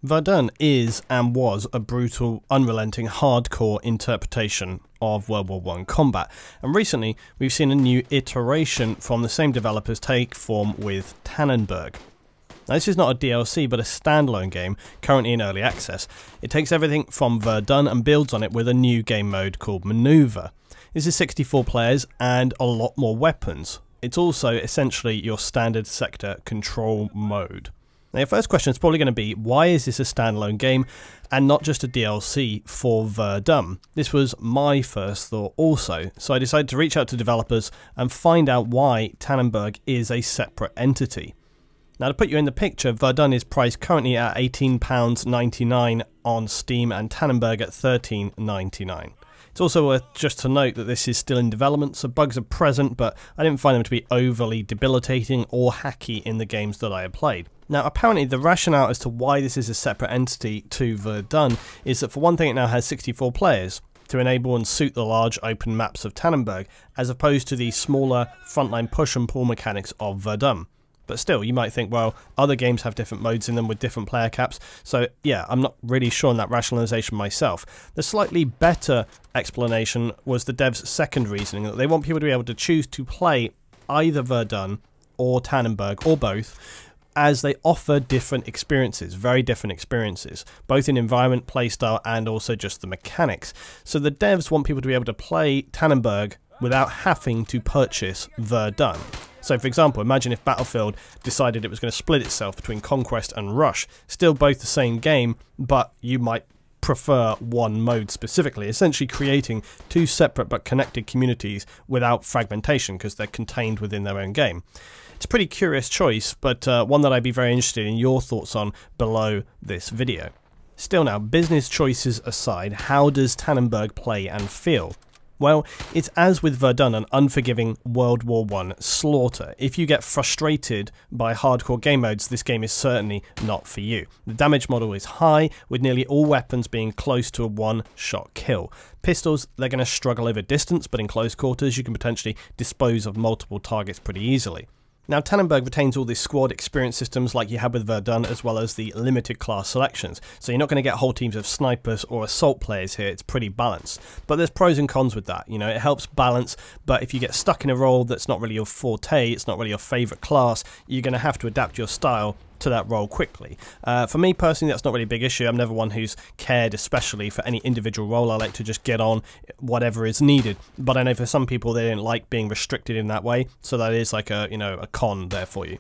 Verdun is and was a brutal, unrelenting, hardcore interpretation of World War I combat, and recently we've seen a new iteration from the same developers take form with Tannenberg. Now, this is not a DLC but a standalone game currently in early access. It takes everything from Verdun and builds on it with a new game mode called Maneuver. This is 64 players and a lot more weapons. It's also essentially your standard sector control mode. Now, your first question is probably going to be, why is this a standalone game and not just a DLC for Verdun? This was my first thought also, so I decided to reach out to developers and find out why Tannenberg is a separate entity. Now, to put you in the picture, Verdun is priced currently at £18.99 on Steam and Tannenberg at £13.99. It's also worth just to note that this is still in development, so bugs are present, but I didn't find them to be overly debilitating or hacky in the games that I have played. Now, apparently the rationale as to why this is a separate entity to Verdun is that, for one thing, it now has 64 players to enable and suit the large open maps of Tannenberg, as opposed to the smaller frontline push and pull mechanics of Verdun. But still, you might think, well, other games have different modes in them with different player caps, so yeah, I'm not really sure on that rationalization myself. The slightly better explanation was the devs' second reasoning, that they want people to be able to choose to play either Verdun or Tannenberg, or both, as they offer different experiences, very different experiences, both in environment, playstyle, and also just the mechanics. So the devs want people to be able to play Tannenberg without having to purchase Verdun. So, for example, imagine if Battlefield decided it was going to split itself between Conquest and Rush. Still both the same game, but you might prefer one mode specifically, essentially creating two separate but connected communities without fragmentation because they're contained within their own game. It's a pretty curious choice, but one that I'd be very interested in your thoughts on below this video. Still now, business choices aside, how does Tannenberg play and feel? Well, it's as with Verdun, an unforgiving World War I slaughter. If you get frustrated by hardcore game modes, this game is certainly not for you. The damage model is high, with nearly all weapons being close to a one-shot kill. Pistols, they're going to struggle over distance, but in close quarters you can potentially dispose of multiple targets pretty easily. Now, Tannenberg retains all these squad experience systems like you had with Verdun, as well as the limited class selections, so you're not going to get whole teams of snipers or assault players here. It's pretty balanced. But there's pros and cons with that, it helps balance, but if you get stuck in a role that's not really your forte, it's not really your favourite class, you're going to have to adapt your style to that role quickly. For me personally, that's not really a big issue. I'm never one who's cared especially for any individual role. I like to just get on whatever is needed, but I know for some people they don't like being restricted in that way, so that is like a con there for you.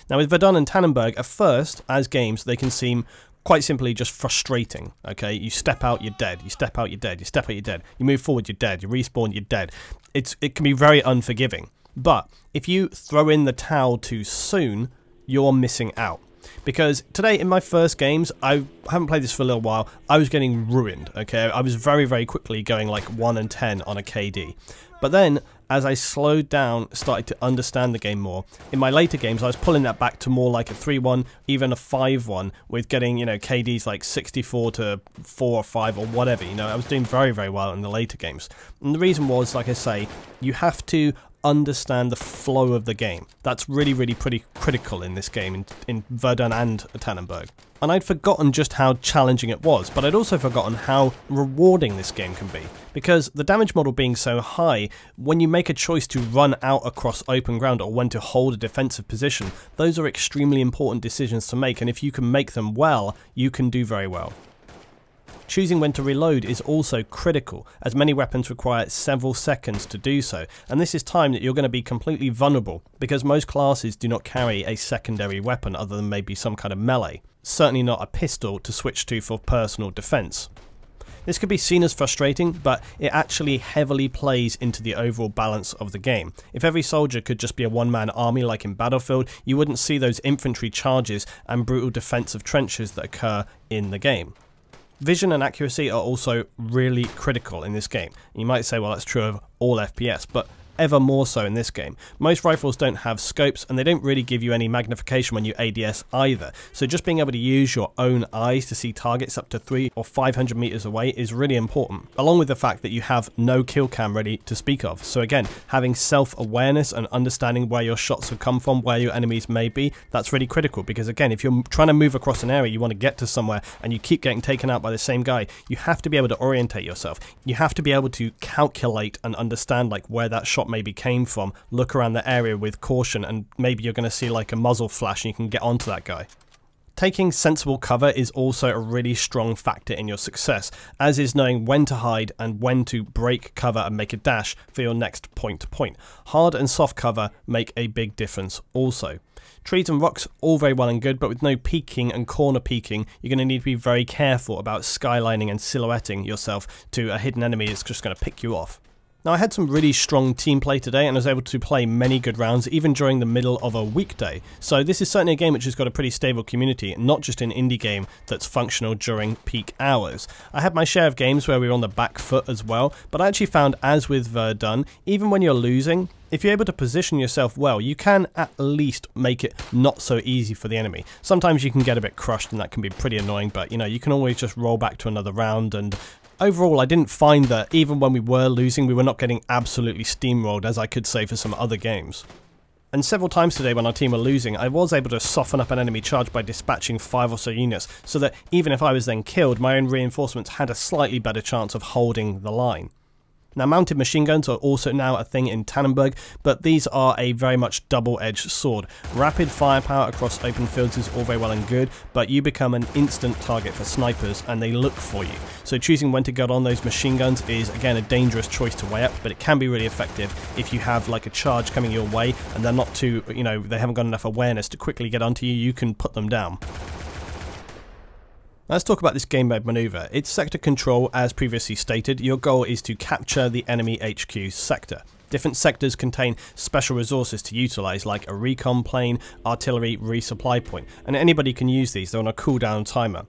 Now, with Verdun and Tannenberg, at first as games they can seem quite simply just frustrating. Okay, you step out, you're dead. You step out, you're dead. You step out, you're dead. You move forward, you're dead. You respawn, you're dead. It can be very unforgiving, but if you throw in the towel too soon, you're missing out. Because today, in my first games, I haven't played this for a little while, I was getting ruined, okay? I was very, very quickly going like 1 and 10 on a KD. But then, as I slowed down, started to understand the game more, in my later games, I was pulling that back to more like a 3-1, even a 5-1, with getting, KDs like 64 to 4 or 5 or whatever, I was doing very, very well in the later games. And the reason was, like I say, you have to understand the flow of the game. That's really, really pretty critical in this game, in Verdun and Tannenberg. And I'd forgotten just how challenging it was, but I'd also forgotten how rewarding this game can be. Because the damage model being so high, when you make a choice to run out across open ground or when to hold a defensive position, those are extremely important decisions to make, and if you can make them well, you can do very well. Choosing when to reload is also critical, as many weapons require several seconds to do so, and this is time that you're going to be completely vulnerable, because most classes do not carry a secondary weapon other than maybe some kind of melee, certainly not a pistol to switch to for personal defense. This could be seen as frustrating, but it actually heavily plays into the overall balance of the game. If every soldier could just be a one-man army like in Battlefield, you wouldn't see those infantry charges and brutal defensive trenches that occur in the game. Vision and accuracy are also really critical in this game. You might say, well, that's true of all FPS, but ever more so in this game. Most rifles don't have scopes, and they don't really give you any magnification when you ADS either, so just being able to use your own eyes to see targets up to 300 or 500 meters away is really important, along with the fact that you have no kill cam ready to speak of. So again, having self-awareness and understanding where your shots have come from, where your enemies may be, that's really critical, because again, if you're trying to move across an area, you want to get to somewhere and you keep getting taken out by the same guy, you have to be able to orientate yourself. You have to be able to calculate and understand like where that shot maybe came from, look around the area with caution, and maybe you're going to see like a muzzle flash and you can get onto that guy. Taking sensible cover is also a really strong factor in your success, as is knowing when to hide and when to break cover and make a dash for your next point-to-point. Hard and soft cover make a big difference also. Trees and rocks, all very well and good, but with no peeking and corner peeking, you're going to need to be very careful about skylining and silhouetting yourself to a hidden enemy that's just going to pick you off. Now, I had some really strong team play today and I was able to play many good rounds even during the middle of a weekday. So this is certainly a game which has got a pretty stable community, not just an indie game that's functional during peak hours. I had my share of games where we were on the back foot as well, but I actually found, as with Verdun, even when you're losing, if you're able to position yourself well, you can at least make it not so easy for the enemy. Sometimes you can get a bit crushed and that can be pretty annoying, but you know, you can always just roll back to another round. And overall, I didn't find that even when we were losing, we were not getting absolutely steamrolled, as I could say for some other games. And several times today when our team were losing, I was able to soften up an enemy charge by dispatching 5 or so units, so that even if I was then killed, my own reinforcements had a slightly better chance of holding the line. Now, mounted machine guns are also now a thing in Tannenberg, but these are a very much double-edged sword. Rapid firepower across open fields is all very well and good, but you become an instant target for snipers and they look for you. So choosing when to get on those machine guns is, again, a dangerous choice to weigh up, but it can be really effective if you have like a charge coming your way and they're not too, you know, they haven't got enough awareness to quickly get onto you, you can put them down. Let's talk about this game mode maneuver. It's sector control, as previously stated. Your goal is to capture the enemy HQ sector. Different sectors contain special resources to utilize, like a recon plane, artillery, resupply point, and anybody can use these. They're on a cooldown timer.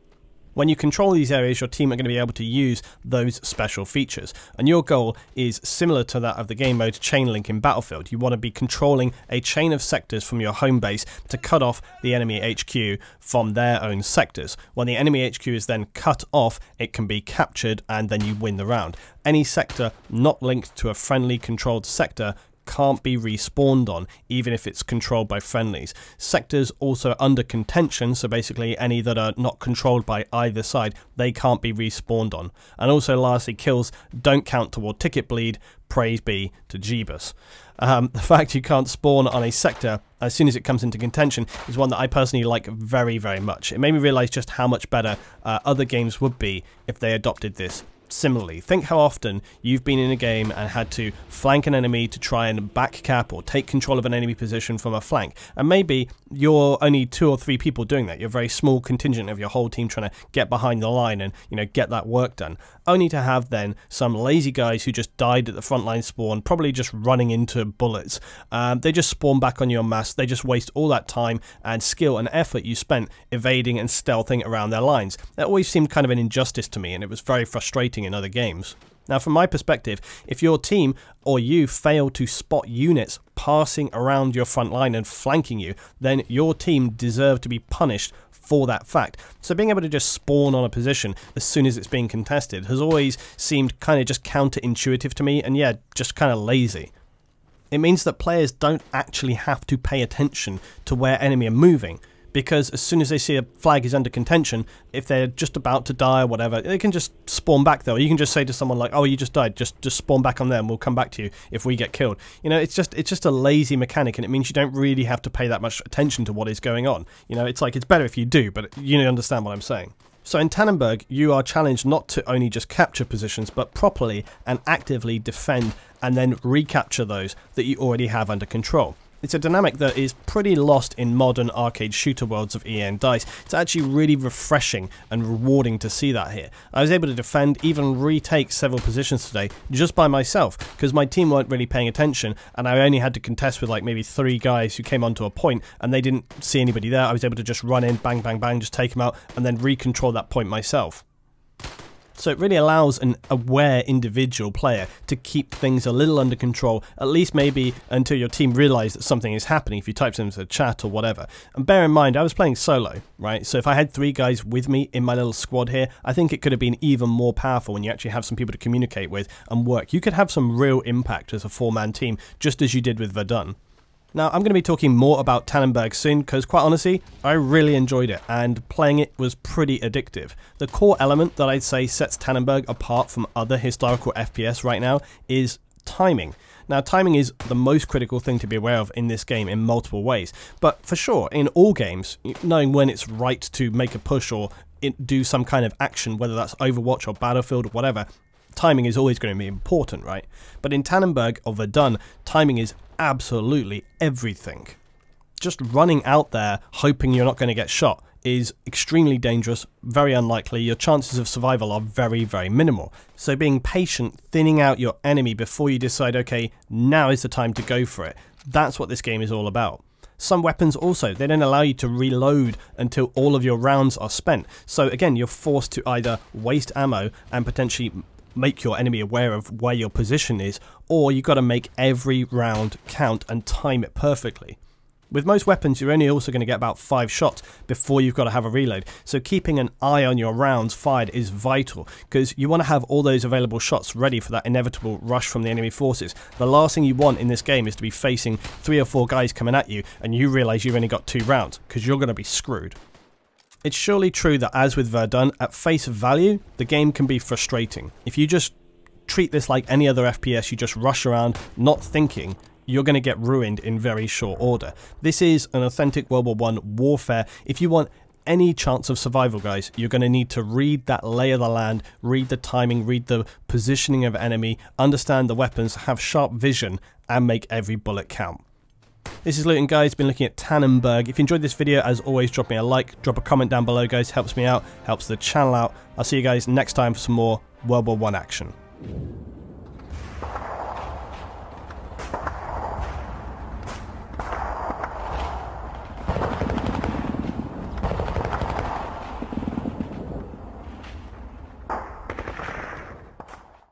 When you control these areas, your team are going to be able to use those special features, and your goal is similar to that of the game mode chain link in Battlefield. You want to be controlling a chain of sectors from your home base to cut off the enemy HQ from their own sectors. When the enemy HQ is then cut off, it can be captured and then you win the round. Any sector not linked to a friendly controlled sector can't be respawned on, even if it's controlled by friendlies. Sectors also under contention, so basically any that are not controlled by either side, they can't be respawned on. And also lastly, kills don't count toward ticket bleed, praise be to Jeebus. The fact you can't spawn on a sector as soon as it comes into contention is one that I personally like very, very much. It made me realise just how much better other games would be if they adopted this. Similarly, think how often you've been in a game and had to flank an enemy to try and backcap or take control of an enemy position from a flank, and maybe you're only 2 or 3 people doing that. You're a very small contingent of your whole team trying to get behind the line and, you know, get that work done, only to have then some lazy guys who just died at the frontline spawn, probably just running into bullets. They just spawn back on your mass. They just waste all that time and skill and effort you spent evading and stealthing around their lines. That always seemed kind of an injustice to me, and it was very frustrating in other games. Now, from my perspective, if your team or you fail to spot units passing around your front line and flanking you, then your team deserve to be punished for that fact. So being able to just spawn on a position as soon as it's being contested has always seemed kind of just counterintuitive to me, and yeah, just kind of lazy. It means that players don't actually have to pay attention to where enemy are moving, because as soon as they see a flag is under contention, if they're just about to die or whatever, they can just spawn back there. You can just say to someone like, oh, you just died, just spawn back on there and we'll come back to you if we get killed. You know, it's just a lazy mechanic, and it means you don't really have to pay that much attention to what is going on. You know, it's like, it's better if you do, but you understand what I'm saying. So in Tannenberg, you are challenged not to only just capture positions, but properly and actively defend and then recapture those that you already have under control. It's a dynamic that is pretty lost in modern arcade shooter worlds of EA and DICE. It's actually really refreshing and rewarding to see that here. I was able to defend, even retake several positions today just by myself, because my team weren't really paying attention, and I only had to contest with like maybe 3 guys who came onto a point and they didn't see anybody there. I was able to just run in, bang, bang, bang, just take them out and then recontrol that point myself. So it really allows an aware individual player to keep things a little under control, at least maybe until your team realise that something is happening, if you type something into the chat or whatever. And bear in mind, I was playing solo, right? So if I had 3 guys with me in my little squad here, I think it could have been even more powerful when you actually have some people to communicate with and work. You could have some real impact as a 4-man team, just as you did with Verdun. Now, I'm going to be talking more about Tannenberg soon because, quite honestly, I really enjoyed it and playing it was pretty addictive. The core element that I'd say sets Tannenberg apart from other historical FPS right now is timing. Now, timing is the most critical thing to be aware of in this game in multiple ways, but for sure, in all games, knowing when it's right to make a push or do some kind of action, whether that's Overwatch or Battlefield or whatever, timing is always going to be important, right? But in Tannenberg or Verdun, timing is absolutely everything. Just running out there hoping you're not going to get shot is extremely dangerous, very unlikely. Your chances of survival are very, very minimal. So being patient, thinning out your enemy before you decide, okay, now is the time to go for it. That's what this game is all about. Some weapons also, they don't allow you to reload until all of your rounds are spent. So again, you're forced to either waste ammo and potentially make your enemy aware of where your position is, or you've got to make every round count and time it perfectly. With most weapons, you're only also going to get about 5 shots before you've got to have a reload, so keeping an eye on your rounds fired is vital, because you want to have all those available shots ready for that inevitable rush from the enemy forces. The last thing you want in this game is to be facing 3 or 4 guys coming at you and you realise you've only got 2 rounds, because you're going to be screwed. It's surely true that, as with Verdun, at face value, the game can be frustrating. If you just treat this like any other FPS, you just rush around, not thinking, you're going to get ruined in very short order. This is an authentic World War I warfare. If you want any chance of survival, guys, you're going to need to read that lay of the land, read the timing, read the positioning of enemy, understand the weapons, have sharp vision, and make every bullet count. This is Luton, guys, been looking at Tannenberg. If you enjoyed this video, as always, drop me a like, drop a comment down below, guys, helps me out, helps the channel out. I'll see you guys next time for some more World War I action.